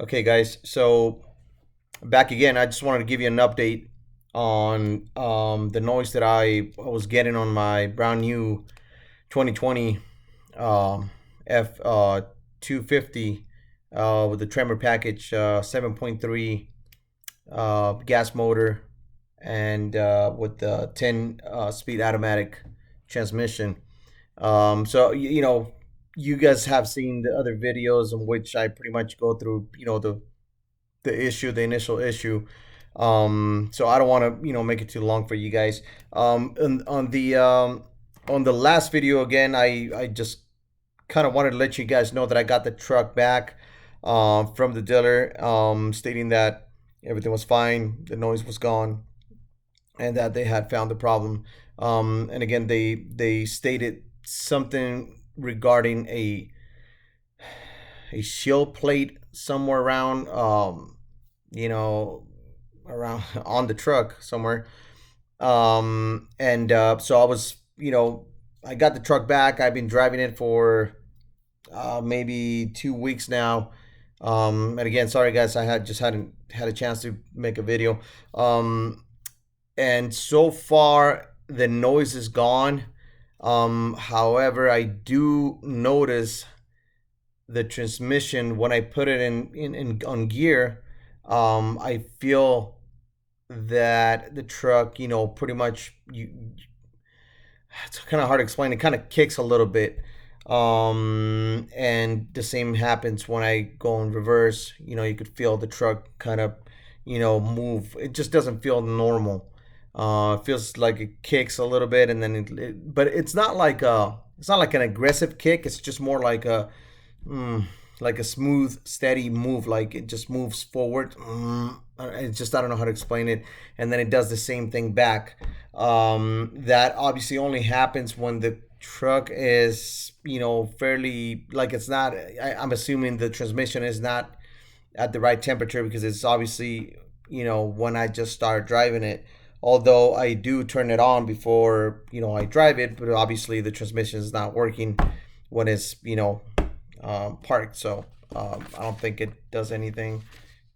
Okay, guys, so back again. I just wanted to give you an update on the noise that I was getting on my brand new 2020 F 250 with the Tremor package, 7.3 gas motor, and with the 10 speed automatic transmission. So you guys have seen the other videos in which I pretty much go through the initial issue. So I don't want to make it too long for you guys. On the last video again, I just kind of wanted to let you guys know that I got the truck back from the dealer, stating that everything was fine, the noise was gone, and that they had found the problem. And again, they stated something regarding a shield plate somewhere around, you know, around on the truck somewhere. And so I was, I got the truck back. I've been driving it for maybe 2 weeks now. And again, sorry guys, I hadn't had a chance to make a video. And so far the noise is gone. However, I do notice the transmission when I put it in on gear. I feel that the truck, pretty much it's kind of hard to explain. It kind of kicks a little bit. And the same happens when I go in reverse. You could feel the truck kind of, move. It just doesn't feel normal. It feels like it kicks a little bit, and then but it's not like an aggressive kick. It's just more like a smooth, steady move. Like it just moves forward. It's just, I don't know how to explain it. And then it does the same thing back. That obviously only happens when the truck is, fairly, like it's not. I'm assuming the transmission is not at the right temperature, because it's obviously, when I just start driving it. Although I do turn it on before, I drive it, but obviously the transmission is not working when it's, parked. So I don't think it does anything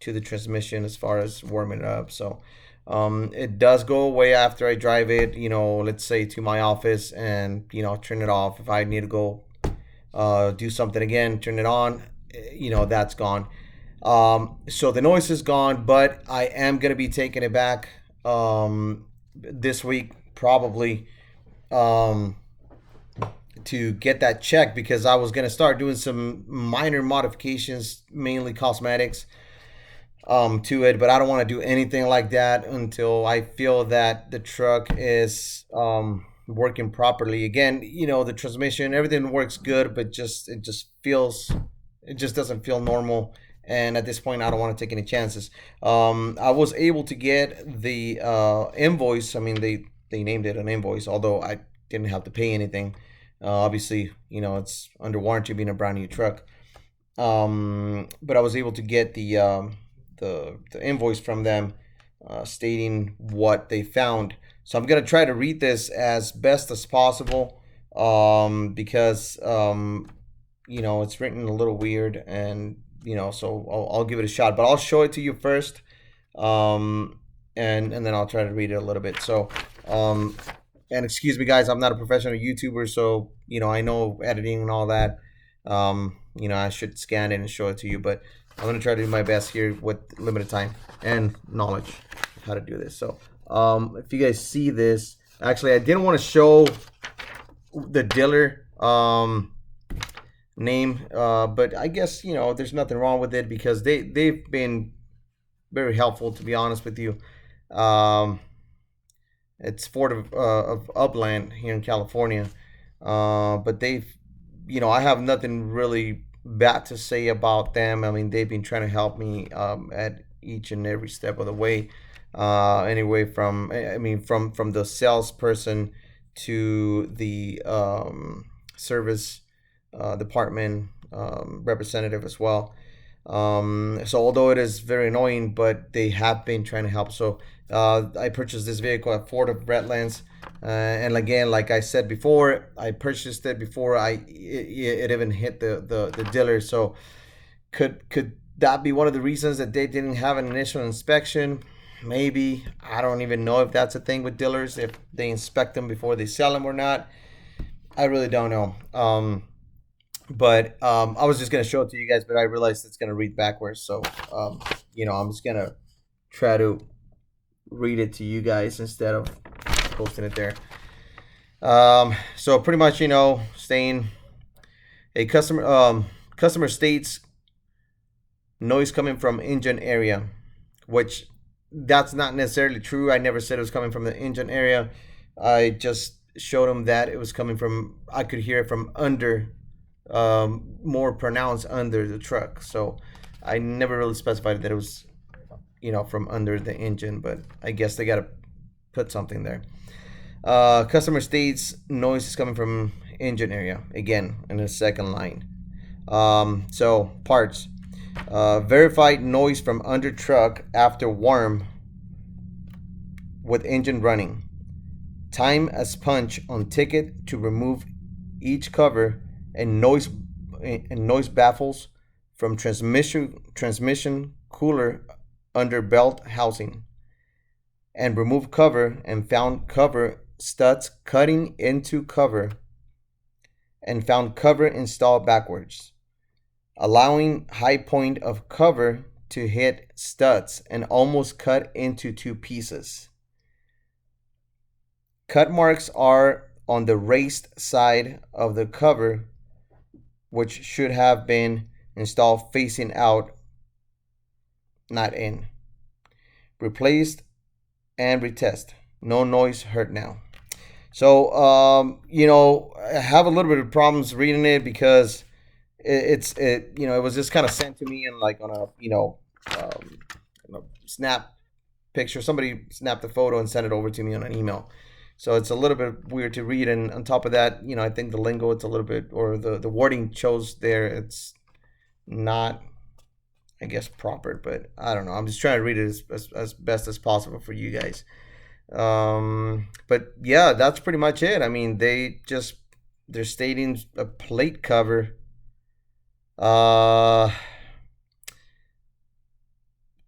to the transmission as far as warming it up. So it does go away after I drive it, let's say to my office, and, turn it off. If I need to go do something again, turn it on, that's gone. So the noise is gone, but I am going to be taking it back this week, probably, to get that checked, because I was going to start doing some minor modifications, mainly cosmetics, to it. But I don't want to do anything like that until I feel that the truck is working properly. Again, the transmission, everything works good, but it just doesn't feel normal. And at this point, I don't want to take any chances. I was able to get the invoice. I mean, they named it an invoice, although I didn't have to pay anything. Obviously, it's under warranty, being a brand new truck. But I was able to get the invoice from them, stating what they found. So I'm gonna try to read this as best as possible, because it's written a little weird, and so I'll give it a shot. But I'll show it to you first, and then I'll try to read it a little bit. So and excuse me, guys, I'm not a professional YouTuber, so I know editing and all that. I should scan it and show it to you, but I'm gonna try to do my best here with limited time and knowledge how to do this. So if you guys see this, actually I didn't want to show the dealer name, but I guess there's nothing wrong with it, because they've been very helpful, to be honest with you. It's Ford of Upland here in California, but I have nothing really bad to say about them. I mean, they've been trying to help me at each and every step of the way. Anyway, from the salesperson to the service department representative as well. So although it is very annoying, but they have been trying to help. So I purchased this vehicle at Ford of Redlands, and again, like I said before, I purchased it before it even hit the dealer. So could that be one of the reasons that they didn't have an initial inspection? Maybe. I don't even know if that's a thing with dealers, if they inspect them before they sell them or not. I really don't know. But I was just gonna show it to you guys, but I realized it's gonna read backwards. So I'm just gonna try to read it to you guys instead of posting it there. So pretty much, saying a customer states noise coming from engine area, which that's not necessarily true. I never said it was coming from the engine area. I just showed him that it was coming from, I could hear it from under, more pronounced under the truck. So I never really specified that it was, from under the engine, but I guess they got to put something there. Customer states noise is coming from engine area, again in the second line. So parts. Verified noise from under truck after warm with engine running. Time as punch on ticket to remove each cover and noise baffles from transmission cooler under belt housing, and remove cover and found cover studs cutting into cover, and found cover installed backwards, allowing high point of cover to hit studs and almost cut into two pieces. Cut marks are on the raised side of the cover, which should have been installed facing out, not in. Replaced and retest. No noise heard now. So, I have a little bit of problems reading it because it was just kind of sent to me in like on a snap picture. Somebody snapped a photo and sent it over to me on an email. So it's a little bit weird to read, and on top of that, I think the lingo, it's a little bit, or the wording chose there, it's not, I guess, proper, but I don't know. I'm just trying to read it as best as possible for you guys. But yeah, that's pretty much it. I mean, they're stating a plate cover,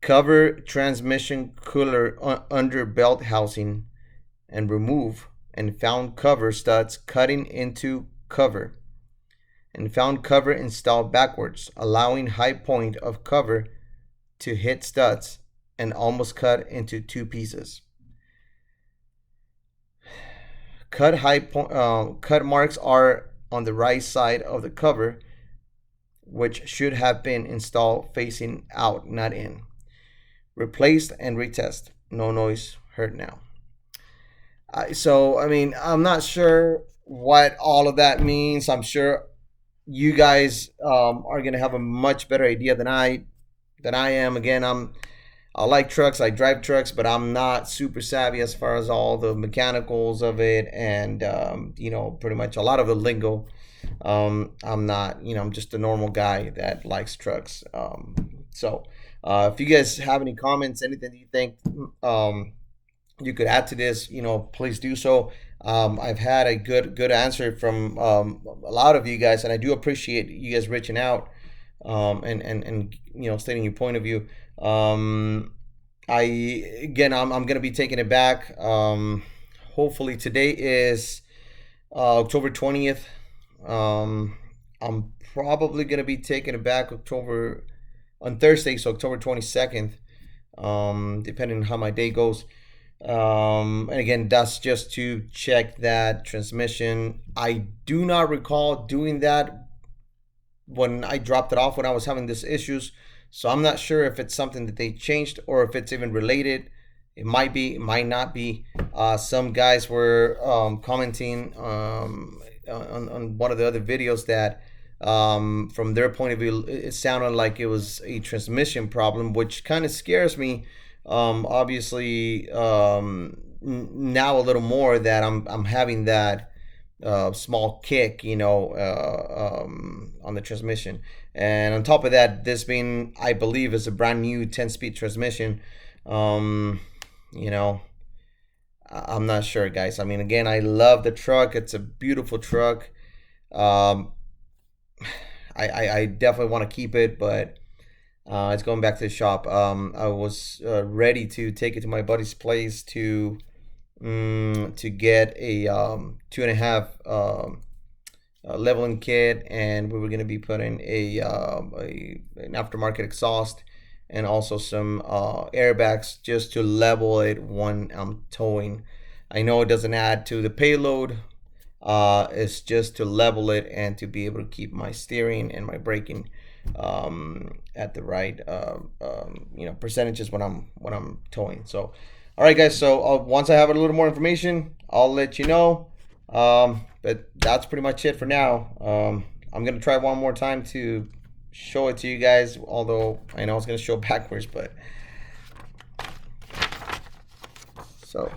cover transmission cooler under belt housing, and remove, and found cover studs cutting into cover, and found cover installed backwards, allowing high point of cover to hit studs and almost cut into two pieces. Cut marks are on the right side of the cover, which should have been installed facing out, not in. Replaced and retest. No noise heard now. So, I mean, I'm not sure what all of that means. I'm sure you guys are going to have a much better idea than I am. Again, I like trucks, I drive trucks, but I'm not super savvy as far as all the mechanicals of it, and pretty much a lot of the lingo. I'm not, I'm just a normal guy that likes trucks. So if you guys have any comments, anything that you think you could add to this, please do so. I've had a good answer from a lot of you guys, and I do appreciate you guys reaching out and stating your point of view. I'm gonna be taking it back. Hopefully today is October 20th. I'm probably gonna be taking it back on Thursday, so October 22nd. Depending on how my day goes. And again, that's just to check that transmission. I do not recall doing that when I dropped it off when I was having these issues. So I'm not sure if it's something that they changed or if it's even related. It might be, it might not be. Some guys were commenting on one of the other videos that from their point of view, it sounded like it was a transmission problem, which kind of scares me. Obviously, now a little more that I'm having that small kick, on the transmission. And on top of that, this being, I believe, is a brand new 10-speed transmission. I'm not sure, guys. I mean, again, I love the truck. It's a beautiful truck. I definitely want to keep it, but It's going back to the shop. I was ready to take it to my buddy's place to get a 2.5 leveling kit, and we were going to be putting an aftermarket exhaust and also some airbags just to level it when I'm towing. I know it doesn't add to the payload. It's just to level it and to be able to keep my steering and my braking at the right percentages when I'm towing. So, all right, guys. So once I have a little more information, I'll let you know. But that's pretty much it for now. I'm gonna try one more time to show it to you guys. Although I know it's gonna show backwards, but so.